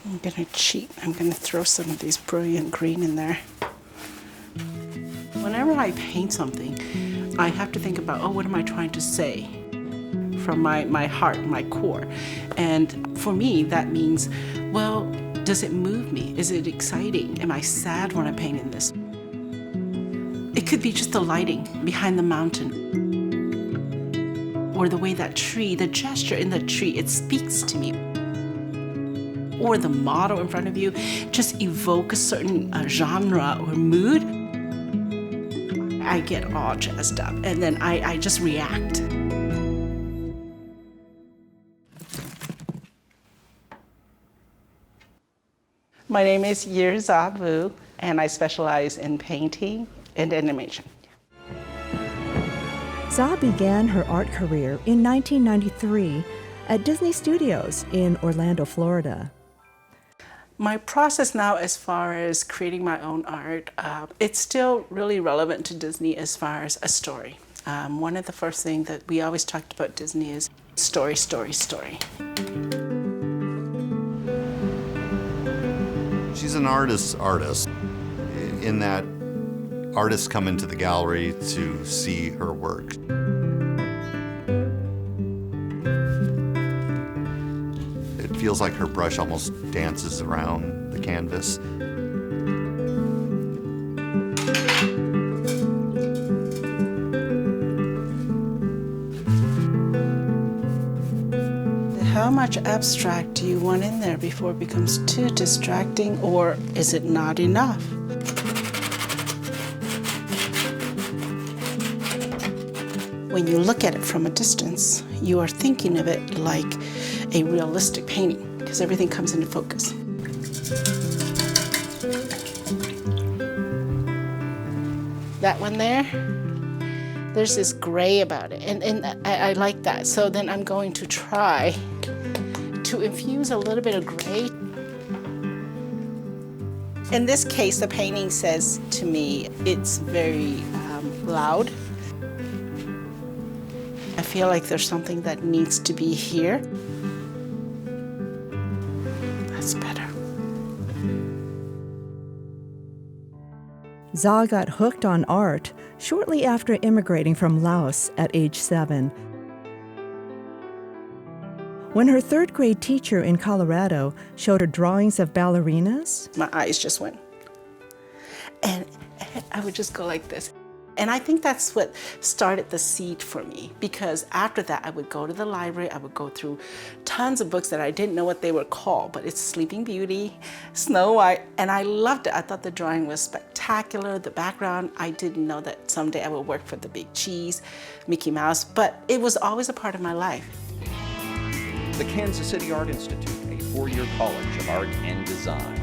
I'm gonna cheat. I'm gonna throw some of these brilliant green in there. Whenever I paint something, I have to think about, oh, what am I trying to say from my heart, my core? And for me, that means, well, does it move me? Is it exciting? Am I sad when I'm painting this? It could be just the lighting behind the mountain, or the way that tree, the gesture in the tree, it speaks to me. Or the model in front of you just evoke a certain genre or mood. I get all jazzed up, and then I just react. My name is Yer Za Vue, and I specialize in painting and animation. Za began her art career in 1993 at Disney Studios in Orlando, Florida. My process now as far as creating my own art, it's still really relevant to Disney as far as a story. One of the first things that we always talked about Disney is story, story, story. She's an artist in that artists come into the gallery to see her work. It feels like her brush almost dances around the canvas. How much abstract do you want in there before it becomes too distracting, or is it not enough? When you look at it from a distance, you are thinking of it like a realistic painting, because everything comes into focus. That one there's this gray about it, and I like that. So then I'm going to try to infuse a little bit of gray. In this case, the painting says to me, it's very loud. I feel like there's something that needs to be here. That's better. Za got hooked on art shortly after immigrating from Laos at age 7. When her third-grade teacher in Colorado showed her drawings of ballerinas, my eyes just went. And I would just go like this. And I think that's what started the seed for me, because after that I would go to the library, I would go through tons of books that I didn't know what they were called, but it's Sleeping Beauty, Snow White, and I loved it. I thought the drawing was spectacular, the background. I didn't know that someday I would work for the Big Cheese, Mickey Mouse, but it was always a part of my life. The Kansas City Art Institute, a 4-year college of art and design.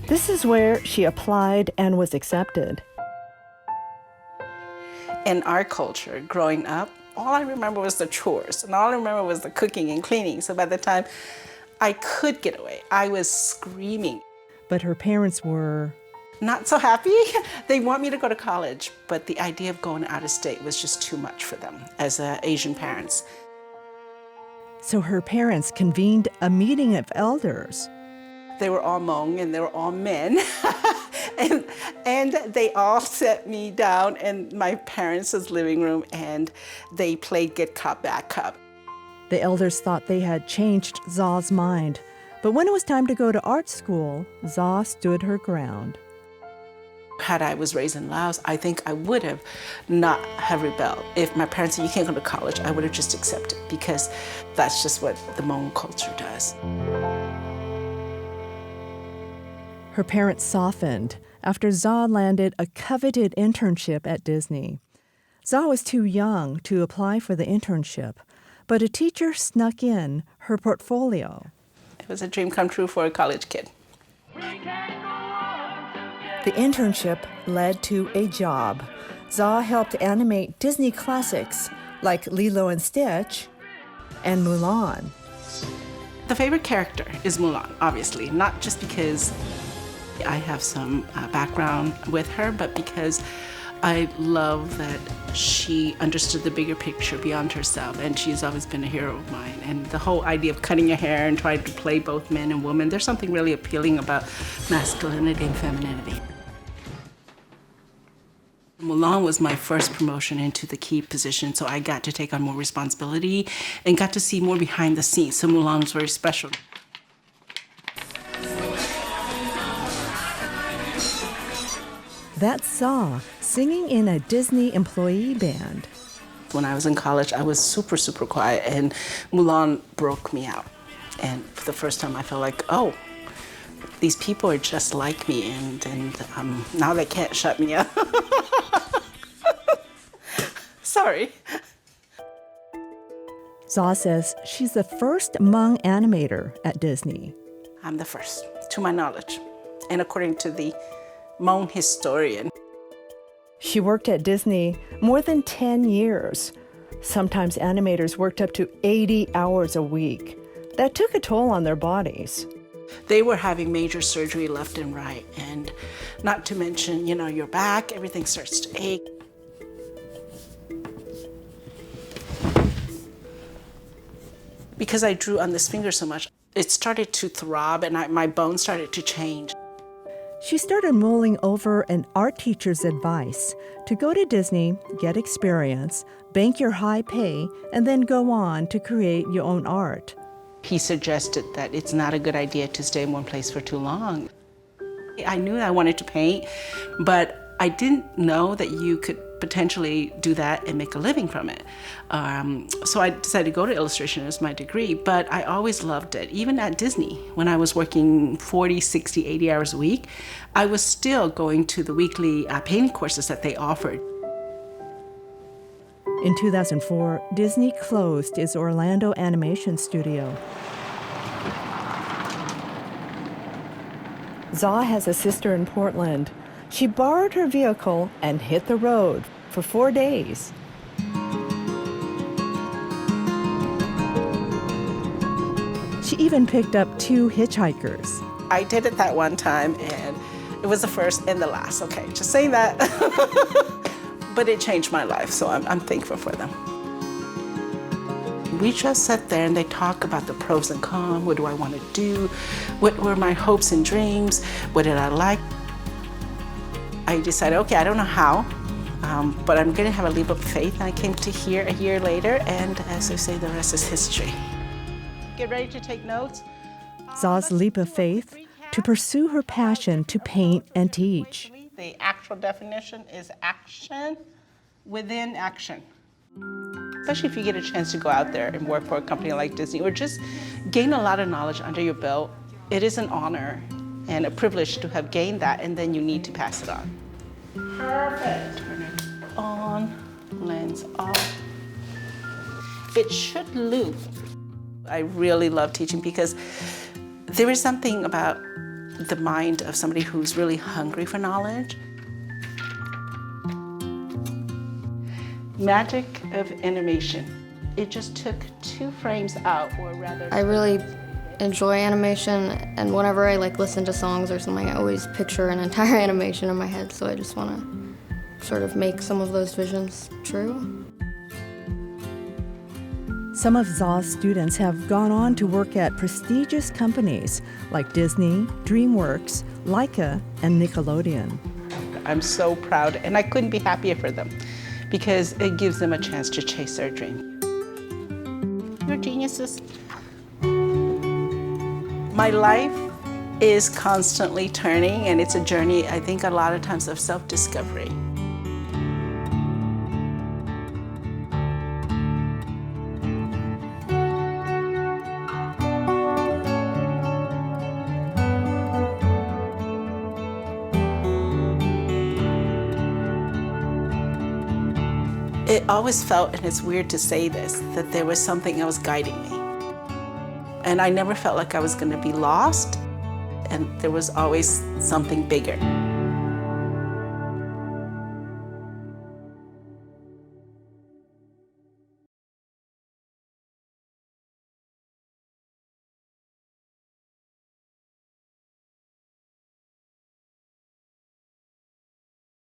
this is where she applied and was accepted. In our culture, growing up, all I remember was the chores, and all I remember was the cooking and cleaning. So by the time I could get away, I was screaming. But her parents were not so happy. They want me to go to college, but the idea of going out of state was just too much for them as Asian parents. So her parents convened a meeting of elders. They were all Hmong and they were all men. and they all set me down in my parents' living room and they played Good Cop, Bad Cop. The elders thought they had changed Za's mind. But when it was time to go to art school, Za stood her ground. Had I was raised in Laos, I think I would have not have rebelled. If my parents said, you can't go to college, I would have just accepted because that's just what the Hmong culture does. Her parents softened after Za landed a coveted internship at Disney. Za was too young to apply for the internship, but a teacher snuck in her portfolio. It was a dream come true for a college kid. The internship led to a job. Za helped animate Disney classics like Lilo and Stitch and Mulan. The favorite character is Mulan, obviously, not just because I have some background with her, but because I love that she understood the bigger picture beyond herself, and she's always been a hero of mine. And the whole idea of cutting your hair and trying to play both men and women, there's something really appealing about masculinity and femininity. Mulan was my first promotion into the key position, so I got to take on more responsibility and got to see more behind the scenes, so Mulan was very special. That's Za singing in a Disney employee band. When I was in college, I was super, super quiet, and Mulan broke me out. And for the first time, I felt like, oh, these people are just like me, and now they can't shut me up. Sorry. Za says she's the first Hmong animator at Disney. I'm the first, to my knowledge, and according to the Hmong historian. She worked at Disney more than 10 years. Sometimes animators worked up to 80 hours a week. That took a toll on their bodies. They were having major surgery left and right, and not to mention, your back, everything starts to ache. Because I drew on this finger so much, it started to throb, and my bones started to change. She started mulling over an art teacher's advice to go to Disney, get experience, bank your high pay, and then go on to create your own art. He suggested that it's not a good idea to stay in one place for too long. I knew I wanted to paint, but I didn't know that you could potentially do that and make a living from it. So I decided to go to illustration as my degree, but I always loved it. Even at Disney, when I was working 40, 60, 80 hours a week, I was still going to the weekly painting courses that they offered. In 2004, Disney closed its Orlando animation studio. Za has a sister in Portland. She borrowed her vehicle and hit the road for 4 days. She even picked up 2 hitchhikers. I did it that one time, and it was the first and the last. Okay, just saying that. But it changed my life, so I'm thankful for them. We just sat there and they talk about the pros and cons. What do I want to do? What were my hopes and dreams? What did I like? I decided, okay, I don't know how, but I'm going to have a leap of faith. And I came to here a year later, and as I say, the rest is history. Get ready to take notes. Za's leap of faith to pursue her passion to paint and teach. The actual definition is action within action. Especially if you get a chance to go out there and work for a company like Disney, or just gain a lot of knowledge under your belt. It is an honor and a privilege to have gained that, and then you need to pass it on. Perfect. Turn it on, lens off. It should loop. I really love teaching because there is something about the mind of somebody who's really hungry for knowledge. Magic of animation. It just took 2 frames out, or rather... I really enjoy animation, and whenever I listen to songs or something, I always picture an entire animation in my head, so I just want to sort of make some of those visions true. Some of Za's students have gone on to work at prestigious companies like Disney, DreamWorks, Leica, and Nickelodeon. I'm so proud, and I couldn't be happier for them because it gives them a chance to chase their dream. You're geniuses. My life is constantly turning, and it's a journey, I think, a lot of times of self-discovery. It always felt, and it's weird to say this, that there was something else guiding me. And I never felt like I was going to be lost, and there was always something bigger.